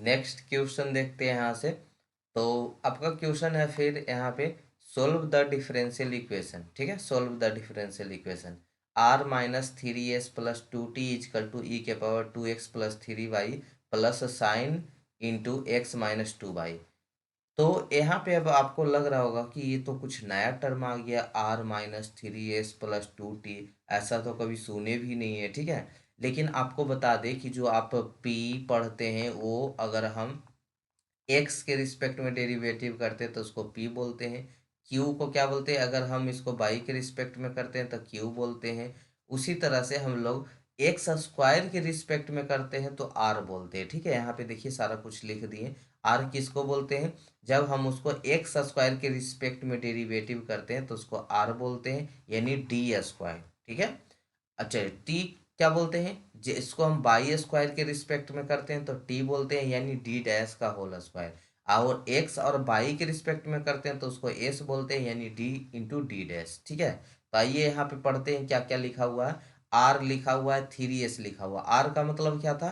Next question देखते हैं यहाँ से। तो आपका क्वेश्चन है फिर यहाँ पे, सोल्व द डिफरेंशियल इक्वेशन। ठीक है, solve the differential equation. R minus three S plus two t equal to e के power two x plus three Y plus sine into x minus two Y. तो यहाँ पे अब आपको लग रहा होगा कि ये तो कुछ नया टर्म आ गया, R minus three S plus two T, ऐसा तो कभी सुने भी नहीं है। ठीक है, लेकिन आपको बता दें कि जो आप पी पढ़ते हैं वो अगर हम एक्स के रिस्पेक्ट में डेरिवेटिव करते हैं तो उसको पी बोलते हैं। क्यू को क्या बोलते हैं, अगर हम इसको बाई के रिस्पेक्ट में करते हैं तो क्यू बोलते हैं। उसी तरह से हम लोग एक्स स्क्वायर के रिस्पेक्ट में करते हैं तो आर बोलते हैं। ठीक है, यहाँ पे देखिए सारा कुछ लिख दिए। आर किसको बोलते हैं, जब हम उसको एक्स स्क्वायर के रिस्पेक्ट में डेरिवेटिव करते हैं तो उसको आर बोलते हैं, यानी डी स्क्वायर। ठीक है, अच्छा टी क्या बोलते हैं, जिसको हम बाई स्क्वायर के रिस्पेक्ट में करते हैं तो टी बोलते हैं, यानी डी डैश का होल स्क्वायर। और एक्स और बाई के रिस्पेक्ट में करते हैं तो उसको एस बोलते हैं, यानी डी इंटू डी डैश। ठीक है, तो आइए यहाँ पे पढ़ते हैं क्या क्या लिखा हुआ है। आर लिखा हुआ है, थ्री एस लिखा हुआ। आर का मतलब क्या था,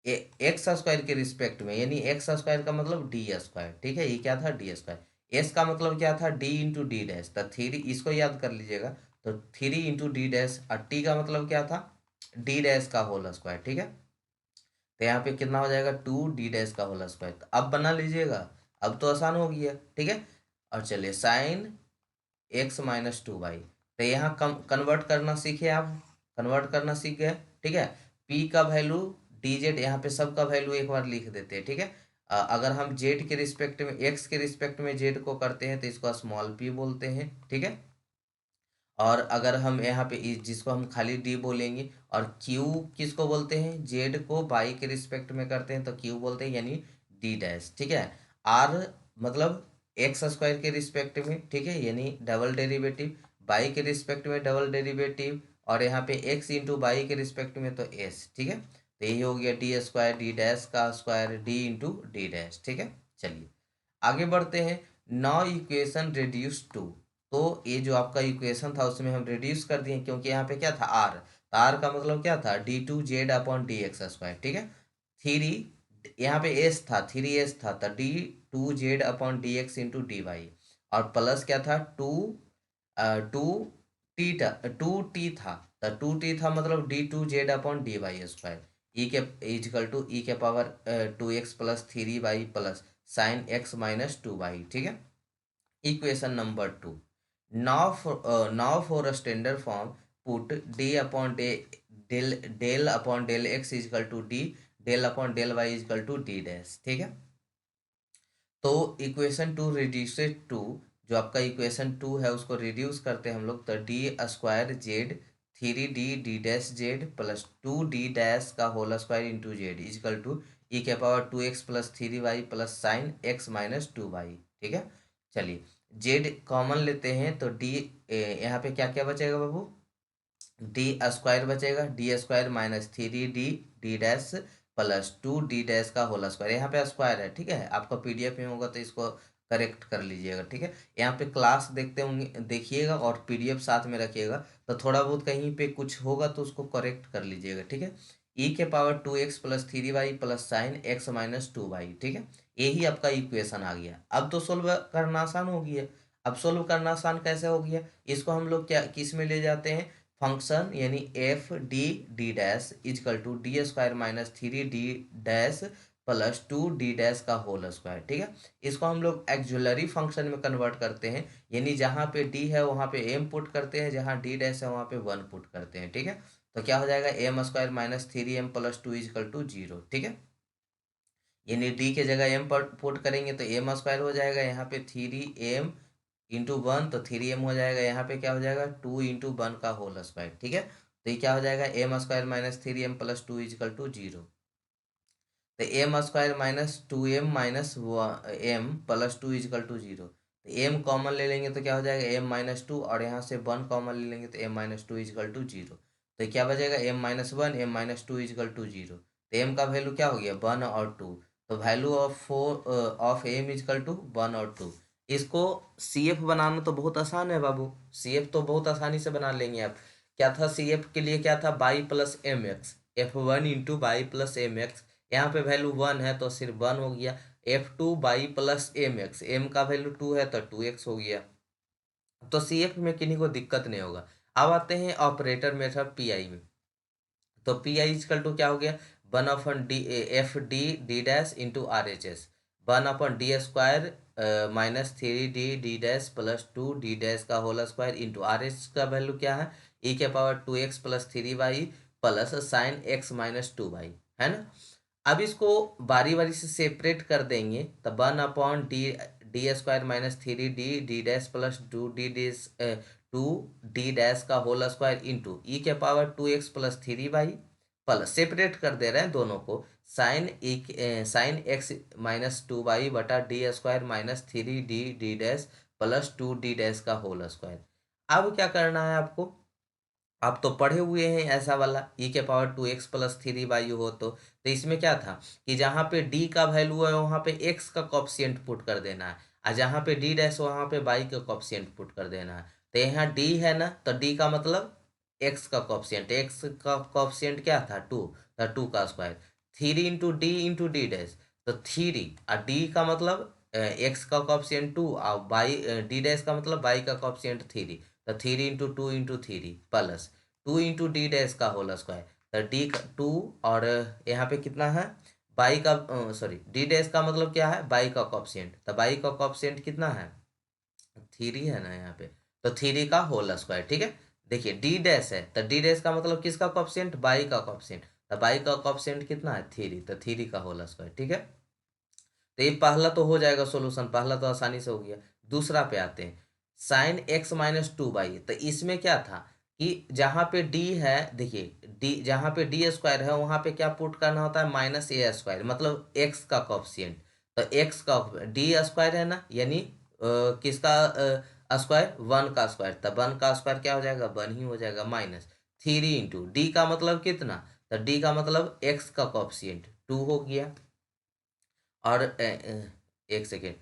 एक्स स्क्वायर के रिस्पेक्ट में, यानी एक्स स्क्वायर का मतलब डी स्क्वायर। ठीक है, ये क्या था, डी स्क्वायर। एस का मतलब क्या था, डी इंटू डी डैश। तो थ्री, इसको याद कर लीजिएगा, तो थ्री इंटू डी डैश। और टी का मतलब क्या था, डी डैश का होल स्क्वायर। ठीक है, तो यहाँ पे कितना हो जाएगा, टू डी डैश का होल स्क्वायर। तो अब बना लीजिएगा, अब तो आसान हो गया। ठीक है, और चलिए sine x minus two Y, तो यहाँ कम कन्वर्ट करना सीखे आप, कन्वर्ट करना सीख गए। ठीक है, पी का वैल्यू डी जेड, यहाँ पे सब का वैल्यू एक बार लिख देते हैं। ठीक है, अगर हम जेड के रिस्पेक्ट में, एक्स के रिस्पेक्ट में जेड को करते हैं तो इसको स्मॉल पी बोलते हैं। ठीक है, और अगर हम यहाँ पे जिसको हम खाली डी बोलेंगे, और क्यू किसको बोलते हैं, जेड को बाई के रिस्पेक्ट में करते हैं तो क्यू बोलते हैं, यानी डी डैश। ठीक है, आर मतलब एक्स स्क्वायर के रिस्पेक्ट में। ठीक है, यानी डबल डेरिवेटिव, बाई के रिस्पेक्ट में डबल डेरिवेटिव, और यहाँ पे एक्स इंटू बाई के रिस्पेक्ट में तो एस। ठीक है, तो यही हो गया डी स्क्वायर, डी डैश का square, D into D dash. ठीक है, चलिए आगे बढ़ते हैं। नाउ इक्वेशन रिड्यूस टू, तो ये जो आपका इक्वेशन था उसमें हम रिड्यूस कर दिए, क्योंकि यहाँ पे क्या था, आर। तो आर का मतलब क्या था, D two Z upon D X square. ठीक है, थ्री, यहाँ पे एस था, थ्री एस था, तो d two Z upon D x into d y. और प्लस क्या था, टू टू टी था, टू टी था, तो टू टी था मतलब d two Z upon d y square, e के इजकल टू ई के power two x plus three Y plus sine x minus two Y. ठीक है, equation number two. Now for a standard form, put d upon d del del upon del X is equal to D del upon del Y is equal to D dash. ठीक है, तो equation two रिड्यूसेड to, जो आपका equation two है उसको reduce करते हैं हम लोग, तो d square z three d D dash z plus two D dash का whole square into Z is equal to e के power two x plus three Y plus sine x minus two Y. ठीक है, चलिए Z common लेते हैं तो D, यहाँ पे क्या क्या बचेगा बाबू, डी स्क्वायर बचेगा, D square minus three d D dash plus two D dash का होल स्क्वायर। यहाँ पे स्क्वायर है। ठीक है, आपका पीडीएफ में होगा तो इसको करेक्ट कर लीजिएगा। ठीक है, यहाँ पे क्लास देखते होंगे, देखिएगा और पीडीएफ साथ में रखिएगा, तो थोड़ा बहुत कहीं पे कुछ होगा तो उसको करेक्ट कर लीजिएगा। ठीक है, ई के power two x plus three Y plus sine x minus two Y. ठीक है, यही आपका इक्वेशन आ गया। अब तो सोल्व करना आसान हो गया। अब सोल्व करना आसान कैसे हो गया, इसको हम लोग क्या किस में ले जाते हैं, फंक्शन, यानी F D D dash is equal to D square minus three D dash plus two D dash का होल स्क्वायर। ठीक है, इसको हम लोग एक्जुलरी फंक्शन में कन्वर्ट करते हैं, यानी जहाँ पे डी है वहाँ पे एम पुट करते हैं, जहाँ डी डैश है वहाँ पे वन पुट करते हैं। ठीक है, तो क्या हो जाएगा, M square minus three M plus two is equal to zero. ठीक है, यानी डी के जगह एम पुट करेंगे तो एम स्क्वायर हो जाएगा, यहाँ पे थ्री एम इंटू वन, तो थ्री एम हो जाएगा, यहाँ पे क्या हो जाएगा, टू इंटू वन का होल स्क्वायर। ठीक है, तो ये क्या हो जाएगा, M square minus three M plus two is equal to zero. तो m square minus two m minus m plus two is equal to zero, तो एम कॉमन ले लेंगे तो क्या हो जाएगा, एम माइनस टू, और यहाँ से वन कॉमन ले लेंगे तो M minus two is equal to zero. तो क्या बचेगा, M minus one M minus two is equal to zero. तो एम का वैल्यू क्या हो गया, वन और टू, तो value of four of M is equal to one और टू। इसको सी एफ बनाना तो बहुत आसान है बाबू, सी एफ तो बहुत आसानी से बना लेंगे आप। क्या था सी एफ के लिए, क्या था, Y plus M X, F one into Y plus M X यहाँ पे वैल्यू 1 है तो सिर्फ 1 हो गया। f2y plus M X, M का वैल्यू 2 है तो 2x हो गया। तो CF में किन्हीं को दिक्कत नहीं होगा। अब आते हैं ऑपरेटर मेथड PI में। तो PI इजकल टू क्या हो गया, 1/d(f(d)(d) into RHS, 1/d² minus 3d(d) plus 2d का होल स्क्वायर इंटू RH का वैल्यू क्या है, e⁻² plus 3y plus sign x minus 2y, है ना। अब इसको बारी बारी से सेपरेट कर देंगे, तो 1/d² minus 3d(d) plus 2d का whole square into e⁻² plus 3y plus, separate कर दे रहे हैं दोनों को, साइन x माइनस 2y बटा d² minus 3d(d) plus 2d का होल स्क्वायर। अब क्या करना है आपको, आप तो पढ़े हुए हैं ऐसा वाला, e⁻² प्लस 3y हो तो इसमें क्या था कि जहाँ पे d का वैल्यू है वहाँ पे x का कॉफिशिएंट पुट कर देना है, और जहाँ पे d डैश वहाँ पे y का कॉफिशिएंट पुट कर देना है। तो यहाँ d है ना, तो d का मतलब x का कॉफिशिएंट, x का कॉफिशिएंट क्या था 2, तो 2 का स्क्वायर, 3 इंटू डी डैश, तो 3, और d का मतलब x का कॉफिशिएंट 2 और y d डैश का मतलब y का कॉफिशिएंट 3, तो 3 into 2 into 3 plus 2 into d dash का होल स्क्वायर, तो d2, और यहाँ पे कितना है बाई का, सॉरी डी डैश का मतलब क्या है बाई का कॉफिशिएंट, तो बाई का कॉफिशिएंट कितना है 3 है ना यहाँ पे, तो 3 का होल स्क्वायर, ठीक है। देखिए डी डैश है तो डी डैश का मतलब किसका कॉफिशिएंट, बाई का कॉफिशिएंट, तो बाई का कॉफिशिएंट कितना है 3, तो 3 का होल स्क्वायर, ठीक है। तो ये पहला तो हो जाएगा सोल्यूशन, पहला तो आसानी से हो गया। दूसरा पे आते हैं, साइन x माइनस 2y, तो इसमें क्या था कि जहाँ पे d है, देखिए d जहाँ पे d² है वहाँ पे क्या पुट करना होता है -a², मतलब x का कॉफिशिएंट, तो x का d² है ना, यानी किसका स्क्वायर 1 का स्क्वायर, तो 1 का स्क्वायर क्या हो जाएगा 1 ही हो जाएगा, माइनस 3 इंटू डी का मतलब कितना, तो डी का मतलब x का कॉफिशिएंट 2 हो गया, और एक सेकेंड,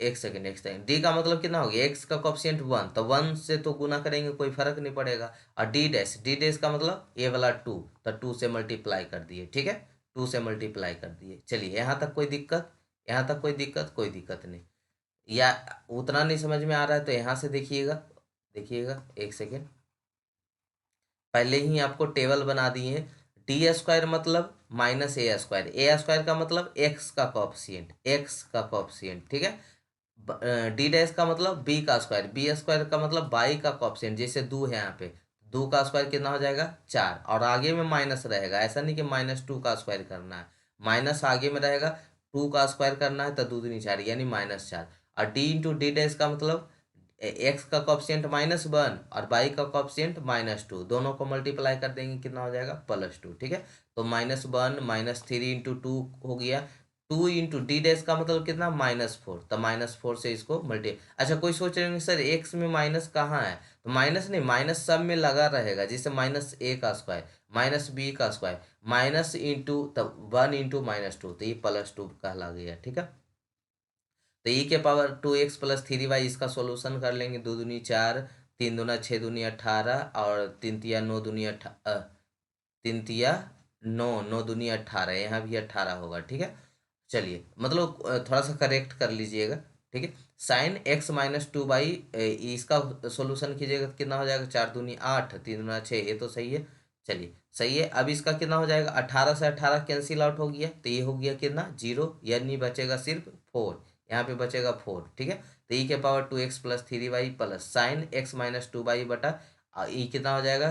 एक सेकेंड डी का मतलब कितना हो गया, एक्स का कॉफिशिएंट 1, तो 1 से तो गुना करेंगे कोई फर्क नहीं पड़ेगा, और डी डैश का मतलब ए वाला 2, तो 2 से मल्टीप्लाई कर दिए, ठीक है, 2 से मल्टीप्लाई कर दिए। चलिए यहाँ तक कोई दिक्कत, यहाँ तक कोई दिक्कत, कोई दिक्कत नहीं, या उतना नहीं समझ में आ रहा है तो यहाँ से देखिएगा, देखिएगा एक सेकेंड, पहले ही आपको टेबल बना दिए हैं, d² मतलब -a², a² का मतलब x का कॉफिशिएंट, x का कॉफिशिएंट, ठीक है। डी डैश का मतलब b² का मतलब बाई का कॉफिशिएंट, जैसे 2 है यहाँ पे, 2 का स्क्वायर कितना हो जाएगा 4, और आगे में माइनस रहेगा, ऐसा नहीं कि -2 का स्क्वायर करना है, माइनस आगे में रहेगा, 2 का स्क्वायर करना है तो 2 दूनी 4 यानी -4, और d इंटू डी डैश का मतलब एक्स का कॉफिशिएंट -1 और बाई का कॉफिशिएंट -2, दोनों को मल्टीप्लाई कर देंगे कितना हो जाएगा +2, ठीक है। तो -1 -3 इंटू 2 हो गया, 2 इंटू डी डैश का मतलब कितना -4, तो -4 से इसको मल्टी, अच्छा कोई सोच रहे होंगे सर एक्स में माइनस कहाँ है, तो माइनस नहीं, माइनस सब में लगा रहेगा, जैसे -a का स्क्वायर -b का स्क्वायर माइनस इंटू, तब 1 इंटू -2, तो ये +2 कहला गया, ठीक है। तो e⁻² प्लस 3y इसका सॉल्यूशन कर लेंगे, 2 दूनी 4, 3 दूना 6 दूनी 18, और 3 तिया 9 दूनी 3 तिया 9, 9 दूनी 18, यहाँ भी 18 होगा, ठीक है। चलिए मतलब थोड़ा सा करेक्ट कर लीजिएगा, ठीक है। साइन x माइनस 2y इसका सॉल्यूशन कीजिएगा तो कितना हो जाएगा, 4 दूनी 8, 3 दूना 6, ये तो सही है। चलिए सही है, अब इसका कितना हो जाएगा, 18 से 18 कैंसिल आउट हो गया, तो ये हो गया कितना 0, यानी बचेगा सिर्फ 4, यहाँ पे बचेगा 4, ठीक है। तो e⁻² plus 3y plus sign x minus 2y बटा ये कितना हो जाएगा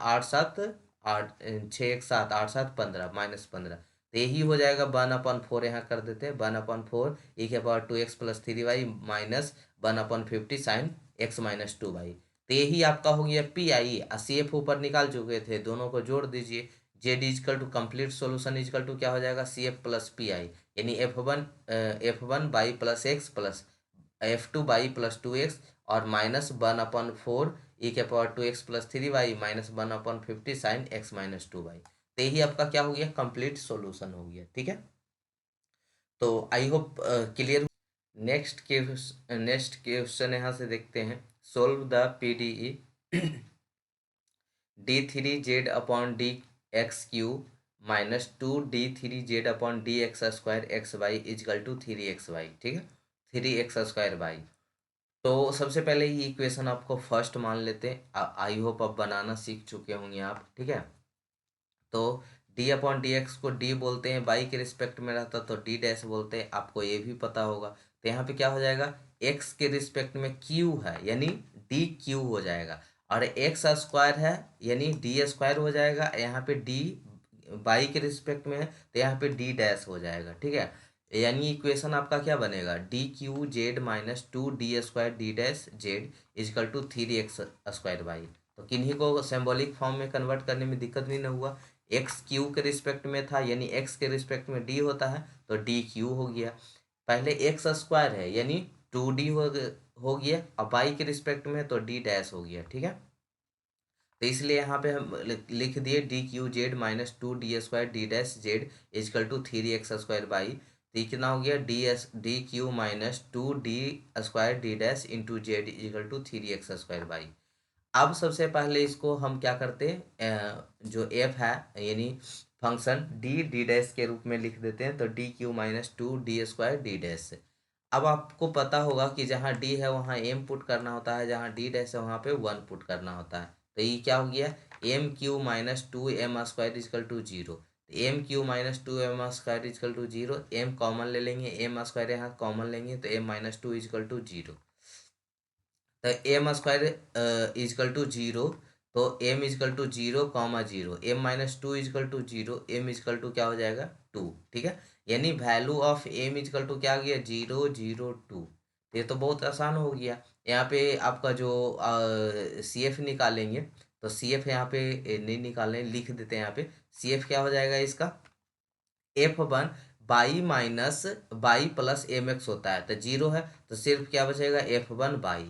8 7 8 6 1 7 8 7 15 -15, तो यही हो जाएगा 1/4, यहाँ कर देते हैं 1/4 e⁻² plus 3y minus 1/50 sine x minus 2y, तो यही आपका हो गया PI, और CF ऊपर निकाल चुके थे, दोनों को जोड़ दीजिए, Z is equal to complete solution is equal to क्या हो जाएगा CF प्लस PI, यानी F1 Y plus X plus F2 Y plus 2x, और -1/4 e⁻² plus 3y minus 1/50 sine x minus 2y, तो यही आपका क्या हो गया कंप्लीट सॉल्यूशन हो गया, ठीक है। तो I hope clear. Next question यहाँ से देखते हैं, solve the PDE d3z upon d x cube minus 2d3z upon D X square X Y is equal to 3xy, ठीक है, 3x² तो सबसे पहले ये इक्वेशन आपको फर्स्ट मान लेते हैं। आई होप आप बनाना सीख चुके होंगे आप, ठीक है। तो डी अपॉन डी एक्स को डी बोलते हैं, बाई के रिस्पेक्ट में रहता तो डी डैश बोलते हैं, आपको ये भी पता होगा। तो यहाँ पे क्या हो जाएगा, एक्स के रिस्पेक्ट में क्यू है यानी डी क्यू हो जाएगा, और एक्स स्क्वायर है यानी डी स्क्वायर हो जाएगा। यहाँ पे डी बाई के रिस्पेक्ट में है तो यहाँ पे डी डैश हो जाएगा, ठीक है। यानी इक्वेशन आपका क्या बनेगा, D cube Z minus 2d² D dash Z is equal to 3x² Y. तो किन्हीं को सिंबॉलिक फॉर्म में कन्वर्ट करने में दिक्कत नहीं ना हुआ। एक्स क्यू के रिस्पेक्ट में था यानी एक्स के रिस्पेक्ट में डी होता है तो डी क्यू हो गया। पहले एक्स स्क्वायर है यानी 2d हो गया, अब बाई के रिस्पेक्ट में तो डी डैश हो गया, ठीक है। तो इसलिए यहाँ पे हम लिख दिए D cube Z minus 2d² D dash Z is equal to 3x² Y. तो ये कितना हो गया, D cube minus 2d² D dash into Z is equal to 3x² Y. अब सबसे पहले इसको हम क्या करते हैं, जो एफ है यानी फंक्शन डी डैश के रूप में लिख देते हैं, तो D cube minus 2d² D dash. अब आपको पता होगा कि जहाँ डी है वहाँ एम पुट करना होता है, जहाँ डी डैश है वहाँ पे 1 पुट करना होता है। तो ये क्या हो गया, M cube minus 2m² is equal to 0। M cube minus 2m² is equal to 0, M common ले लेंगे, एम स्क्वायर यहाँ कॉमन लेंगे तो एम माइनस 2 इजकल टू 0। तो एम स्क्वायर इजकल टू 0, तो M is equal to 0, 0, M minus 2 is equal to 0, M is equal to क्या हो जाएगा 2, ठीक है। यानी value of M is equal to क्या आ गया 0, 0, 2। ये तो बहुत आसान हो गया। यहाँ पे आपका जो सी एफ निकालेंगे तो सी एफ यहाँ पे नहीं निकालने, लिख देते हैं यहाँ पे। सी एफ क्या हो जाएगा इसका, F1 Y minus Y plus M X होता है तो 0 है, तो सिर्फ क्या बचेगा F1 बाई।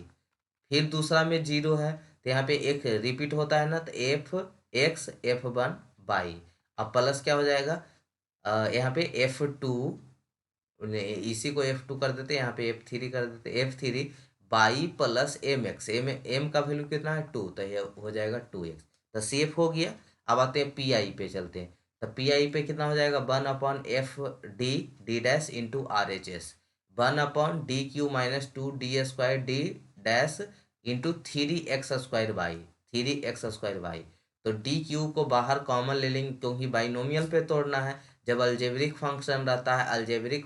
फिर दूसरा में 0 है तो यहाँ पे एक रिपीट होता है ना, तो F1 बाई। अब प्लस क्या हो जाएगा, यहाँ पे F2, इसी को F2 कर देते हैं, यहाँ पे F3 कर देते हैं, F3 Y plus M X, M का वैल्यू कितना है 2, तो ये हो जाएगा 2x। तो सेफ हो गया। अब आते हैं पी आई पे चलते हैं, तो पी आई पे कितना हो जाएगा 1/f D dash into RHS, 1/d³ minus 2d² D dash into 3x² by 3x² Y. तो डी क्यू को बाहर कॉमन ले लेंगे क्योंकि बाइनोमियल पे तोड़ना है। जब अलजेब्रिक फंक्शन रहता है, अलजेब्रिक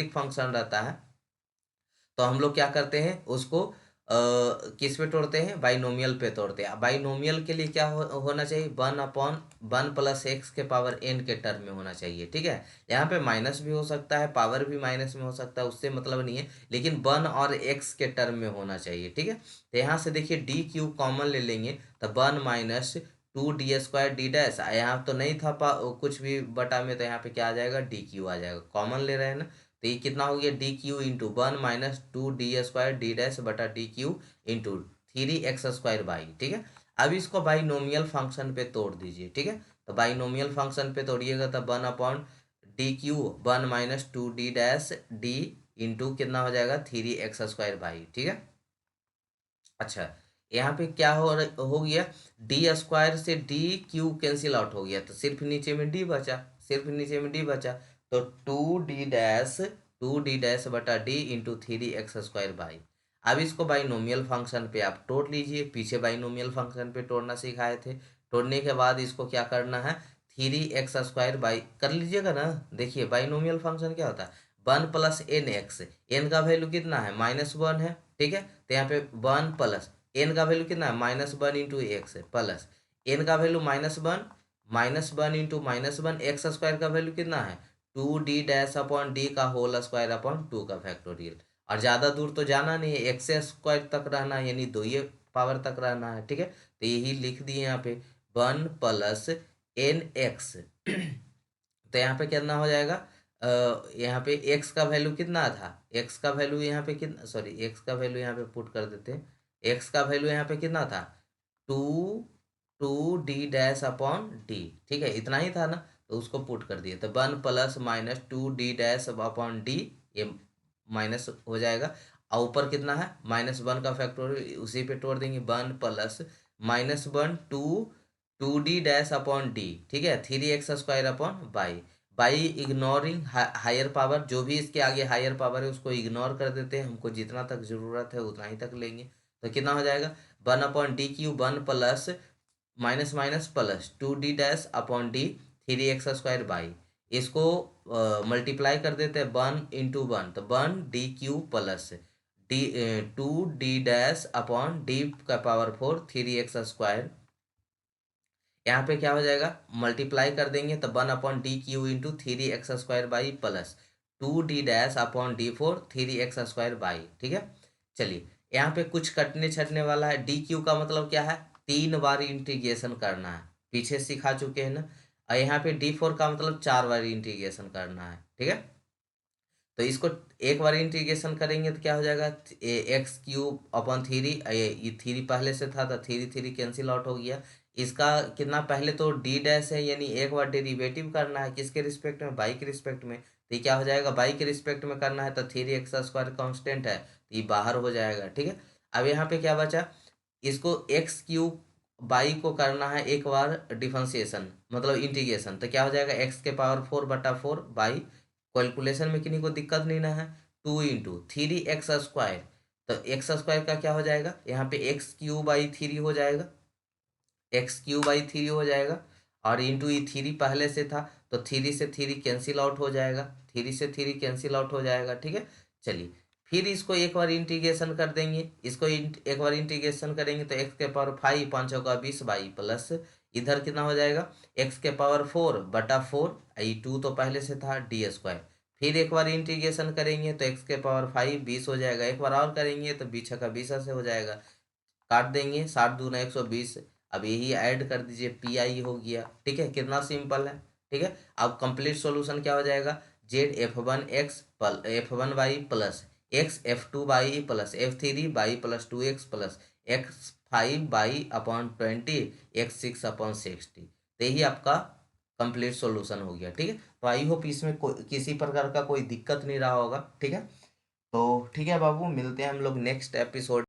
फंक्शन रहता है तो हम लोग क्या करते हैं उसको किस पे तोड़ते हैं, बाइनोमियल पे तोड़ते हैं। बाइनोमियल के लिए क्या होना चाहिए, 1/1 प्लस एक्स के पावर n के टर्म में होना चाहिए, ठीक है। यहाँ पे माइनस भी हो सकता है, पावर भी माइनस में हो सकता है, उससे मतलब नहीं है, लेकिन 1 और x के टर्म में होना चाहिए, ठीक है। तो यहाँ से देखिए डी क्यू कॉमन ले लेंगे तो 1 माइनस 2d² डी डैश, यहाँ तो नहीं था कुछ भी बटा में, तो यहाँ पे क्या आ जाएगा डी क्यू आ जाएगा, कॉमन ले रहे हैं ना। तो ये कितना हो गया D q into 1 minus 2d² D dash बटा d q into 3x² by, ठीक है। अब इसको बाइनोमियल फंक्शन पे तोड़ दीजिए, ठीक है। तो बाइनोमियल फंक्शन पे तोड़िएगा तो 1/d³ 1 minus 2d dash D into कितना हो जाएगा 3x² बाई, ठीक है। अच्छा, यहाँ पे क्या हो गया, डी स्क्वायर से डी क्यू कैंसिल आउट हो गया तो सिर्फ नीचे में डी बचा, सिर्फ नीचे में डी बचा। तो 2d डैश बटा डी इंटू 3x² बाई। अब इसको बाइनोमियल फंक्शन पे आप तोड़ लीजिए, पीछे बाइनोमियल फंक्शन पे तोड़ना सिखाए थे। तोड़ने के बाद इसको क्या करना है, 3x² बाई कर लीजिएगा ना। देखिए बाइनोमियल फंक्शन क्या होता है, 1 प्लस एन एक्स, एन का वैल्यू कितना है -1 है, ठीक है। तो यहाँ पे 1 प्लस एन का वैल्यू कितना है -1 इंटू एक्स प्लस एन का वैल्यू -1 इंटू -1 एक्स स्क्वायर का वैल्यू कितना है 2d डैश अपॉन डी का होल स्क्वायर अपॉन 2 का फैक्टोरियल। और ज़्यादा दूर तो जाना नहीं है, एक्स स्क्वायर तक रहना है यानी 2 ही पावर तक रहना है, ठीक है। तो यही लिख दिए यहाँ पे 1 प्लस एन एक्स। तो यहाँ पे कितना हो जाएगा, यहाँ पे x का वैल्यू कितना था, x का वैल्यू यहाँ पे कितना, सॉरी x का वैल्यू यहाँ पे पुट कर देते हैं। x का वैल्यू यहाँ पे कितना था 2 d डैश अपॉन डी, ठीक है, इतना ही था ना। तो उसको पुट कर दिए तो 1 plus minus 2d dash upon D, ये माइनस हो जाएगा। और ऊपर कितना है -1 का फैक्टोरियल, उसी पे तोड़ देंगे 1 plus -1 2 2d dash upon D, ठीक है, 3x² upon Y ignoring higher power, जो भी इसके आगे हायर पावर है उसको इग्नोर कर देते हैं, हमको जितना तक जरूरत है उतना ही तक लेंगे। तो कितना हो जाएगा 1/d³ 1 plus minus minus plus 2d dash upon D 3x² by, इसको मल्टीप्लाई कर देते हैं 1 × 1, तो 1d³ plus D 2d dash upon D का पावर 4 3x²। यहाँ पे क्या हो जाएगा मल्टीप्लाई कर देंगे तो 1/d³ into 3x² by plus 2d dash upon d4 3x² by, ठीक है। चलिए यहाँ पे कुछ कटने छटने वाला है, डी क्यू का मतलब क्या है 3 बार इंटीग्रेशन करना है, पीछे सिखा चुके हैं ना। और यहाँ पे d4 का मतलब 4 बार इंटीग्रेशन करना है, ठीक है। तो इसको एक बार इंटीग्रेशन करेंगे तो क्या हो जाएगा x³ अपॉन 3, ये 3 पहले से था तो 3 कैंसिल आउट हो गया। इसका कितना पहले तो डी डैश है, यानी एक बार डेरिवेटिव करना है किसके रिस्पेक्ट में, बाई के रिस्पेक्ट में। तो ये क्या हो जाएगा बाई के रिस्पेक्ट में करना है तो 3x² कांस्टेंट है तो ये बाहर हो जाएगा, ठीक है। अब यहाँ पे क्या बचा, इसको x³ बाई को करना है एक बार डिफरेंशिएशन मतलब इंटीग्रेशन, तो क्या हो जाएगा x⁴/4 बाई, कैलकुलेशन में किन्हीं को दिक्कत नहीं ना है, 2 × 3x²। तो x² का क्या हो जाएगा यहाँ पे x³/3 हो जाएगा, x³/3 हो जाएगा। और इंटू ये 3 पहले से था तो 3 से 3 कैंसिल आउट हो जाएगा, 3 से 3 कैंसिल आउट हो जाएगा, ठीक है। चलिए फिर इसको एक बार इंटीग्रेशन कर देंगे, इसको एक बार इंटीग्रेशन करेंगे तो x⁵ 5×20 बाई प्लस इधर कितना हो जाएगा x⁴/4, 2 तो पहले से था d²। फिर एक बार इंटीग्रेशन करेंगे तो x⁵ 20 हो जाएगा, एक बार और करेंगे तो 20×20 से हो जाएगा, काट देंगे 7×2 = 120। अब यही ऐड कर दीजिए पी हो गया, ठीक है, कितना सिंपल है, ठीक है। अब कंप्लीट सॉल्यूशन क्या हो जाएगा zf1 plus xf2 plus f3 plus 2x plus x5/20 x6/60। तो यही आपका कंप्लीट सॉल्यूशन हो गया, ठीक है। तो आई होप इसमें किसी प्रकार का कोई दिक्कत नहीं रहा होगा, ठीक है। तो ठीक है बाबू, मिलते हैं हम लोग नेक्स्ट एपिसोड।